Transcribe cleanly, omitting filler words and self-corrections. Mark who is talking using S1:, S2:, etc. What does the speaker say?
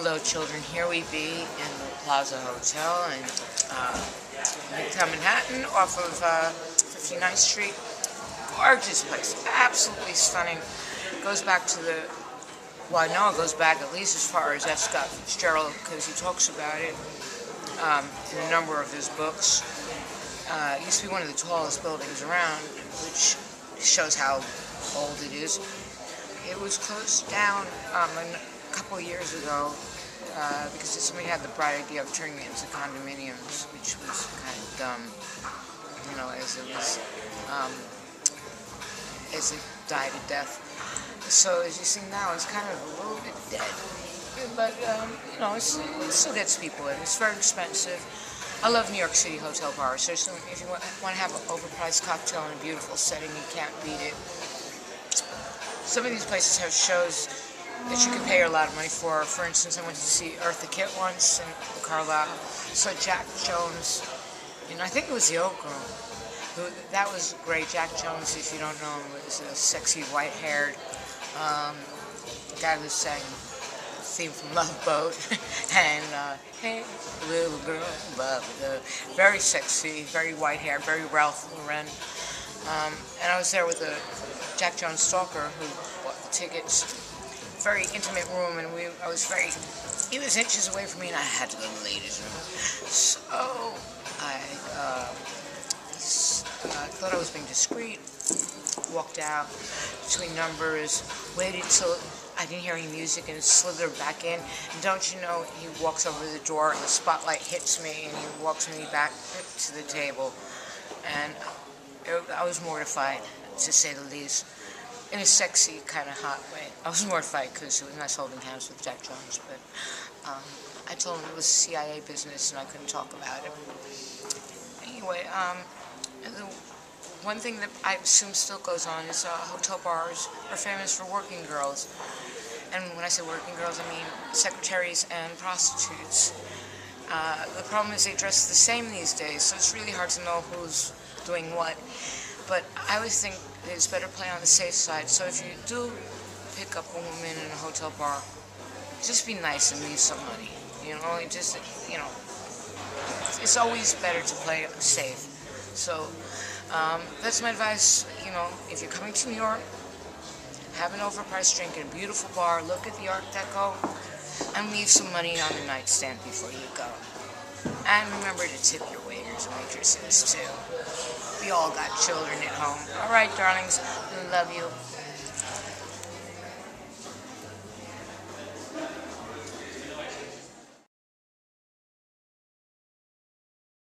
S1: Hello children, here we be in the Plaza Hotel in Midtown Manhattan off of 59th Street. Gorgeous place, absolutely stunning. Goes back to the, well, I know it goes back at least as far as F. Scott Fitzgerald, because he talks about it in a number of his books. It used to be one of the tallest buildings around, which shows how old it is. It was closed down a couple of years ago because somebody had the bright idea of turning it into condominiums, which was kind of dumb, you know, as it died a death. So as you see now, it's kind of a little bit dead, but you know, it still gets people in. It's very expensive. I love New York City hotel bars. So if you want to have an overpriced cocktail in a beautiful setting, you can't beat it. Some of these places have shows that you can pay a lot of money for. For instance, I went to see Eartha Kitt once in Carlisle. Saw Jack Jones, and I think it was the Oak Room. That was great. Jack Jones, if you don't know him, was a sexy white-haired guy who sang the theme from Love Boat and Hey Little Girl, very sexy, very white-haired, very Ralph Lauren. And I was there with a Jack Jones stalker who bought the tickets. Very intimate room, and he was inches away from me, and I had to go to the ladies' room. So I thought I was being discreet, walked out between numbers, waited till I didn't hear any music, and slithered back in. And don't you know, he walks over the door, and the spotlight hits me, and he walks me back to the table. And I was mortified, to say the least, in a sexy, kind of hot way. I was mortified because it was nice holding hands with Jack Jones, but I told him it was CIA business and I couldn't talk about it. Anyway, the one thing that I assume still goes on is hotel bars are famous for working girls. And when I say working girls, I mean secretaries and prostitutes. The problem is they dress the same these days, so it's really hard to know who's doing what. But I always think it's better play on the safe side. So if you do pick up a woman in a hotel bar, just be nice and leave some money. You know, it's always better to play safe. So that's my advice. You know, if you're coming to New York, have an overpriced drink in a beautiful bar, look at the Art Deco, and leave some money on the nightstand before you go. And remember to tip your waiters and waitresses too. We all got children at home. All right, darlings, love you.